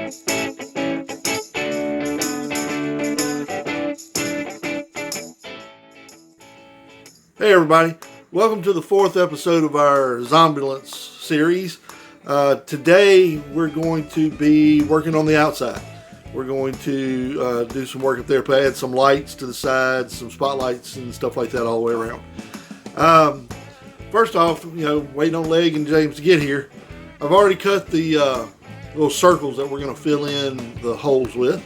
Hey everybody, welcome to the 4th episode of our Zombulance series. Today we're going to be working on the outside. We're going to do some work up there, add some lights to the sides, some spotlights and stuff like that all the way around. First off, waiting on Leg and James to get here. I've already cut the little circles that we're going to fill in the holes with.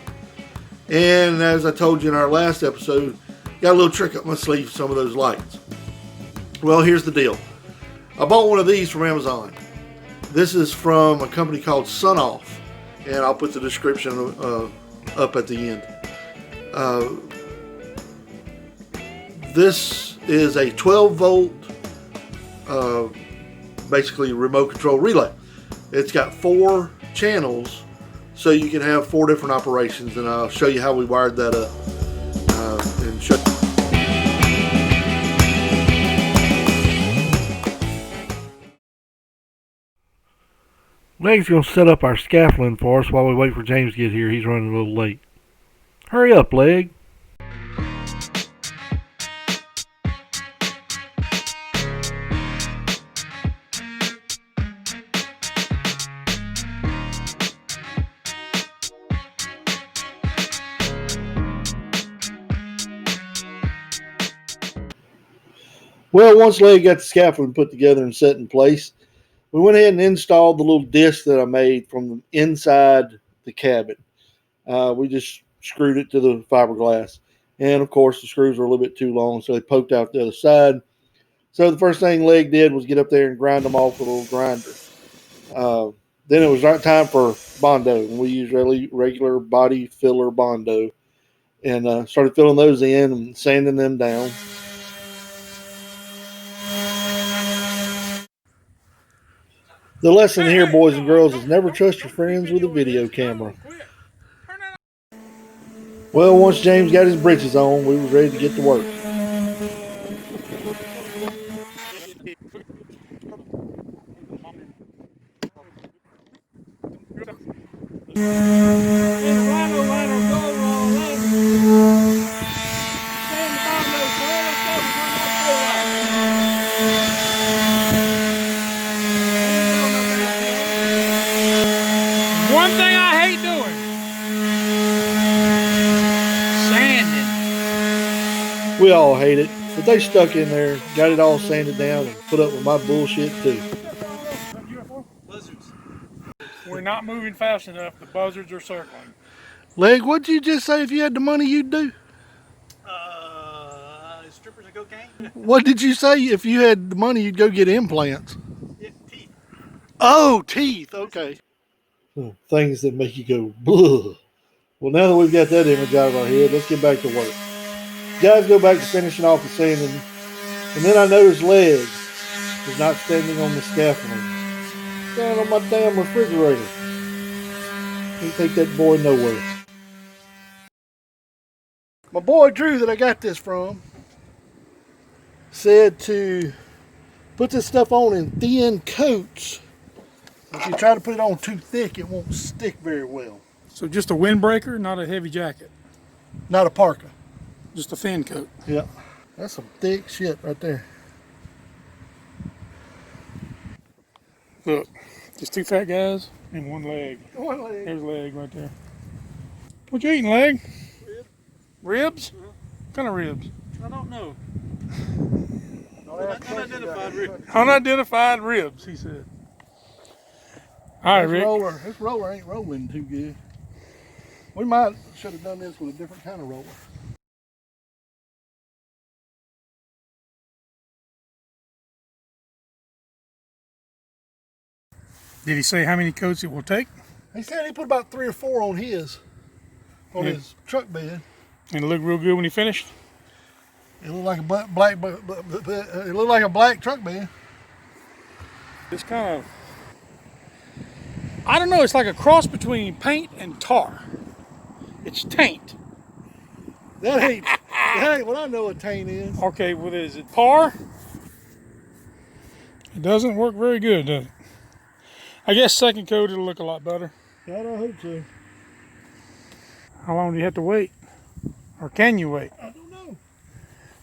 And as I told you in our last episode, got a little trick up my sleeve for some of those lights. Well, here's the deal. I bought one of these from Amazon. This is from a company called Sunoff, and I'll put the description up at the end. This is a 12 volt, basically remote control relay. It's got 4 channels, so you can have 4 different operations, and I'll show you how we wired that up. And show Leg's going to set up our scaffolding for us while we wait for James to get here. He's running a little late. Hurry up, Leg. Well, once Leg got the scaffolding put together and set in place, we went ahead and installed the little disc that I made from inside the cabin. We just screwed it to the fiberglass. And, of course, the screws were a little bit too long, so they poked out the other side. So the first thing Leg did was get up there and grind them off with a little grinder. Then it was time for Bondo, and we used regular body filler Bondo. And started filling those in and sanding them down. The lesson here, boys and girls, is never trust your friends with a video camera. Well, once James got his britches on, we was ready to get to work. One thing I hate doing, sanding. We all hate it, but they stuck in there, got it all sanded down, and put up with my bullshit too. Buzzards. We're not moving fast enough. The buzzards are circling. Leg, what'd you just say if you had the money you'd do? Strippers of cocaine? What did you say if you had the money you'd go get implants? Yeah, teeth. Oh, teeth, okay. Things that make you go, bleh. Well, now that we've got that image out of our head, let's get back to work. Guys, go back to finishing off the sanding, and then I noticed Leg is not standing on the scaffolding. Standing on my damn refrigerator. Can't take that boy nowhere. My boy Drew, that I got this from, said to put this stuff on in thin coats. If you try to put it on too thick, it won't stick very well. So just a windbreaker, not a heavy jacket. Not a parka. Just a thin coat. Yeah. That's some thick shit right there. Look, just 2 fat guys and 1 leg. One leg. There's Leg right there. What you eating, Leg? Ribs. Ribs? What kind of ribs? I don't know. Unidentified ribs. Unidentified ribs, he said. All right, Rick. This roller ain't rolling too good. We might should have done this with a different kind of roller. Did he say how many coats it will take? He said he put about 3 or 4 on his truck bed. And it looked real good when he finished? It looked like a black truck bed. It's kind of, I don't know, it's like a cross between paint and tar. It's taint. That ain't what I know a taint is. Okay, what is it? Tar? It doesn't work very good, does it? I guess second coat it'll look a lot better. God, I hope so. How long do you have to wait? Or can you wait? I don't know.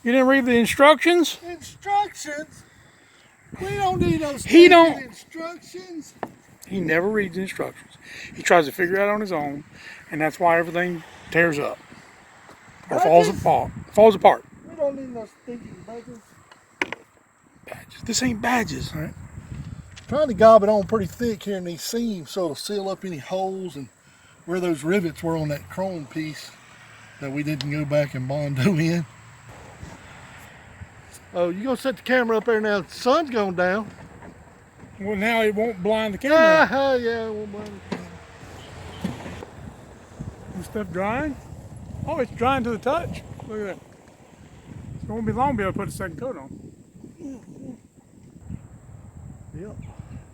You didn't read the instructions? Instructions? We don't need those He don't. instructions. He never reads the instructions. He tries to figure it out on his own, and that's why everything tears up or falls apart. Falls apart. We don't need no stinking badges. Badges. This ain't badges, all right? Trying to gob it on pretty thick here in these seams so it'll seal up any holes and where those rivets were on that chrome piece that we didn't go back and Bondo in. Oh, you gonna set the camera up there now? The sun's going down. Well, now it won't blind the camera. Yeah, it won't blind the camera. This stuff drying? Oh, it's drying to the touch. Look at that. It won't be long to be able to put a second coat on. Yep.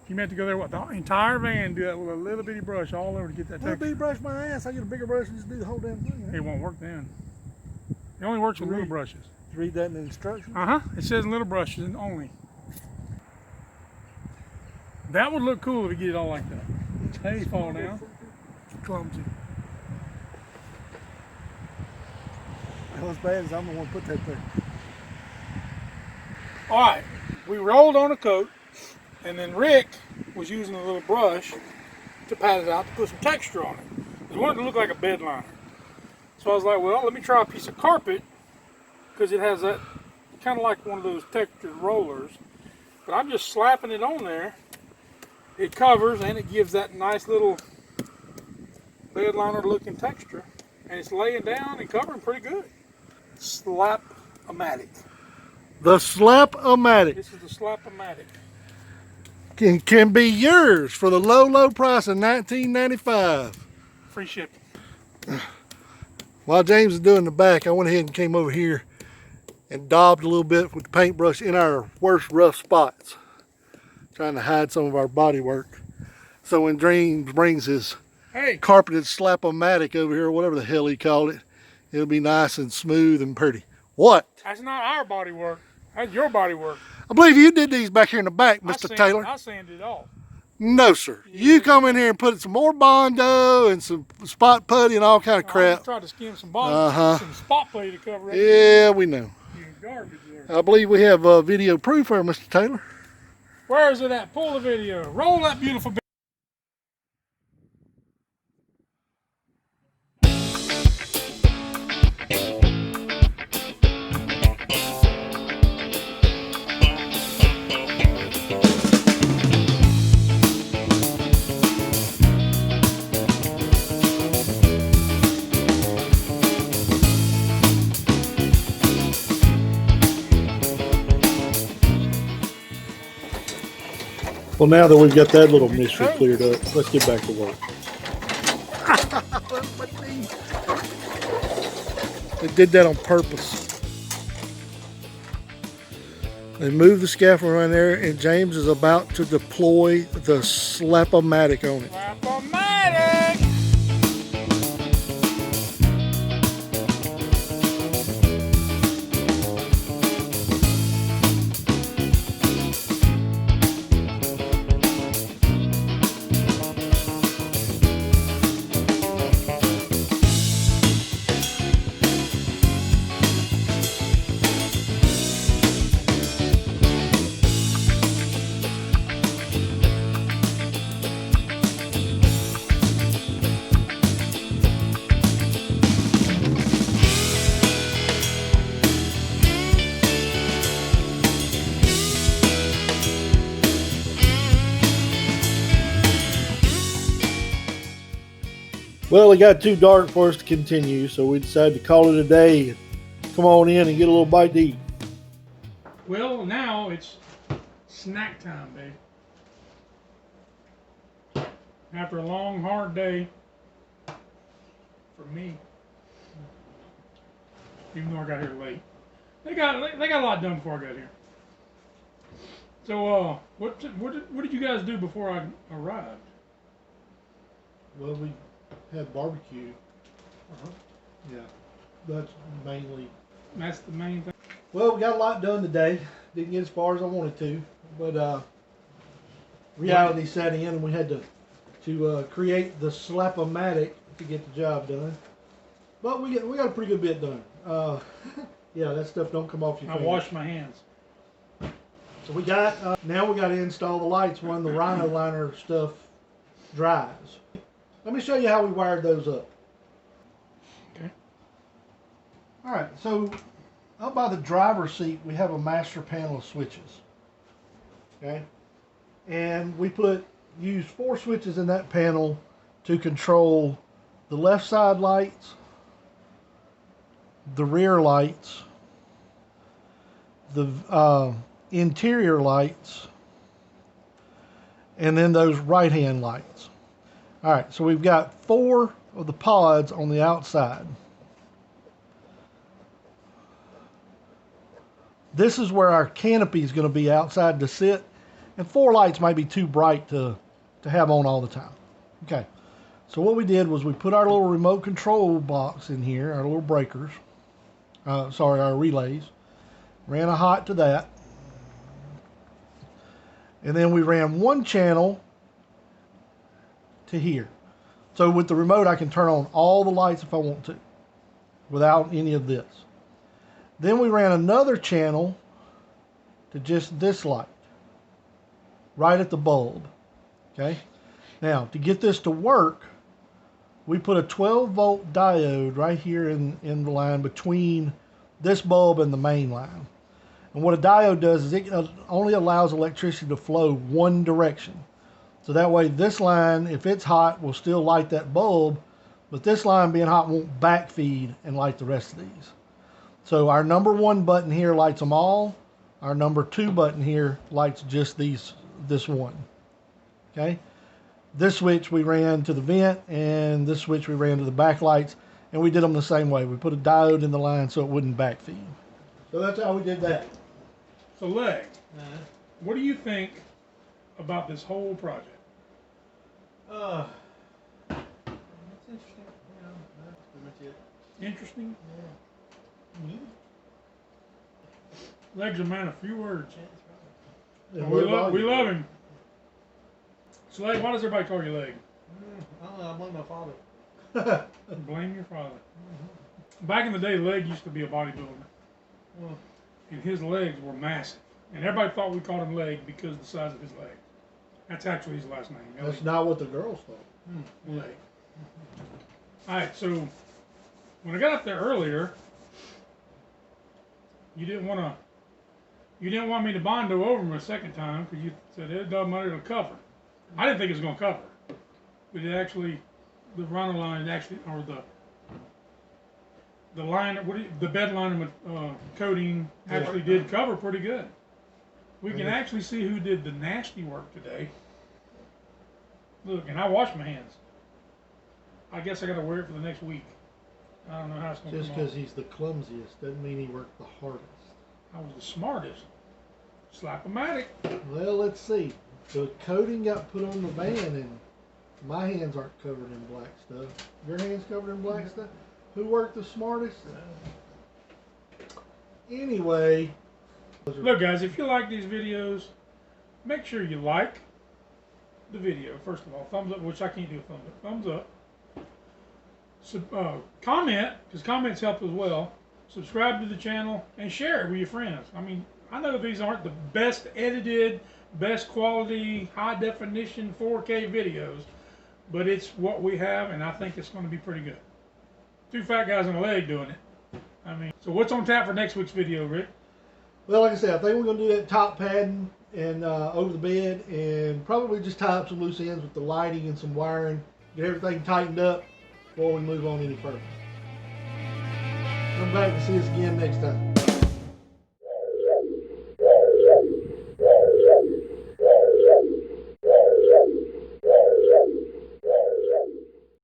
You meant to go there, what, the entire van, do that with a little bitty brush all over to get that Little texture. bitty brush my ass. I get a bigger brush and just do the whole damn thing. It won't work then. It only works with little brushes. Did you read that in the instructions? It says little brushes only. That would look cool if you get it all like that. Hey, fall down. Clumsy. Not as bad as I'm the one who put that there. All right, we rolled on a coat, and then Rick was using a little brush to pat it out to put some texture on it. He wanted it to look like a bed liner. So I was like, well, let me try a piece of carpet, because it has that, kind of like one of those textured rollers. But I'm just slapping it on there. It covers, and it gives that nice little bed liner looking texture. And it's laying down and covering pretty good. Slap-o-matic. The Slap-o-matic This is the Slap-o-matic. can be yours for the low price of $19.95. Free shipping. While James is doing the back, I went ahead and came over here and daubed a little bit with the paintbrush in our worst rough spots, trying to hide some of our body work. So when James brings his carpeted Slap-o-matic over here, or whatever the hell he called it, it'll be nice and smooth and pretty. What? That's not our body work. That's your body work. I believe you did these back here in the back, Mr. Taylor. I sanded it off. No, sir. You come in here and put some more Bondo and some spot putty and all kind of crap. I tried to skim some Bondo, some spot putty to cover up. Yeah, we know. Garbage there. I believe we have video proof there, Mr. Taylor. Where is it at? Pull the video. Roll that beautiful video. Well, now that we've got that little mystery cleared up, let's get back to work. They did that on purpose. They moved the scaffold right there, and James is about to deploy the Slap-o-matic on it. Slap-o-matic! Well, it got too dark for us to continue, so we decided to call it a day. Come on in and get a little bite to eat. Well, now it's snack time, babe. After a long, hard day, for me, even though I got here late, they got a lot done before I got here. So, what did you guys do before I arrived? Well, we had barbecue. Yeah, that's the main thing. Well, we got a lot done today. Didn't get as far as I wanted to, but reality set in and we had to to create the slap-o-matic to get the job done. But we got a pretty good bit done. Yeah, that stuff don't come off your I fingers. washed my hands. So we got, now we got to install the lights when the Rhino liner stuff dries. Let me show you how we wired those up. Okay. All right, so up by the driver's seat, we have a master panel of switches. Okay. And we use 4 switches in that panel to control the left side lights, the rear lights, the interior lights, and then those right hand lights. All right, so we've got 4 of the pods on the outside. This is where our canopy is going to be outside to sit, and 4 lights might be too bright to have on all the time. Okay, so what we did was we put our little remote control box in here, our little breakers, our relays, ran a hot to that, and then we ran 1 channel to here. So with the remote I can turn on all the lights if I want to without any of this. Then we ran another channel to just this light right at the bulb. Okay, now to get this to work, we put a 12-volt diode right here in the line between this bulb and the main line. And what a diode does is it only allows electricity to flow one direction. So that way this line, if it's hot, will still light that bulb, but this line being hot won't backfeed and light the rest of these. So our number 1 button here lights them all. Our number 2 button here lights just this one. Okay? This switch we ran to the vent, and this switch we ran to the backlights, and we did them the same way. We put a diode in the line so it wouldn't backfeed. So that's how we did that. So, Leg, what do you think about this whole project? It's interesting. You know, that's pretty much it. Interesting? Yeah. Leg's a man of few words. Yeah, we love him. So, Leg, why does everybody call you Leg? I don't know, I blame my father. Blame your father. Back in the day, Leg used to be a bodybuilder. And his legs were massive. And everybody thought we called him Leg because of the size of his legs. That's actually his last name. That's not what the girls thought. Leg. Alright, so when I got up there earlier, you didn't want me to bondo over him a second time because you said it doesn't matter, it'll cover. I didn't think it was going to cover. But it actually, the Rhino line actually, or the line, the bed line coating actually did cover pretty good. We can actually see who did the nasty work today. Look, and I washed my hands. I guess I got to wear it for the next week. I don't know how it's going to come Just because he's the clumsiest doesn't mean he worked the hardest. I was the smartest. Slap-o-matic. Well, let's see. The coating got put on the van, and my hands aren't covered in black stuff. Your hands covered in black stuff? Who worked the smartest? Anyway. Look, guys, if you like these videos, make sure you like the video, first of all. Thumbs up, which I can't do a thumbs up. Thumbs up. So, comment, because comments help as well. Subscribe to the channel and share it with your friends. I mean, I know these aren't the best edited, best quality, high definition 4K videos, but it's what we have, and I think it's going to be pretty good. 2 fat guys and a leg doing it. I mean, so what's on tap for next week's video, Rick? Well, like I said, I think we're going to do that top padding and over the bed, and probably just tie up some loose ends with the lighting and some wiring, get everything tightened up before we move on any further. Come back and see us again next time.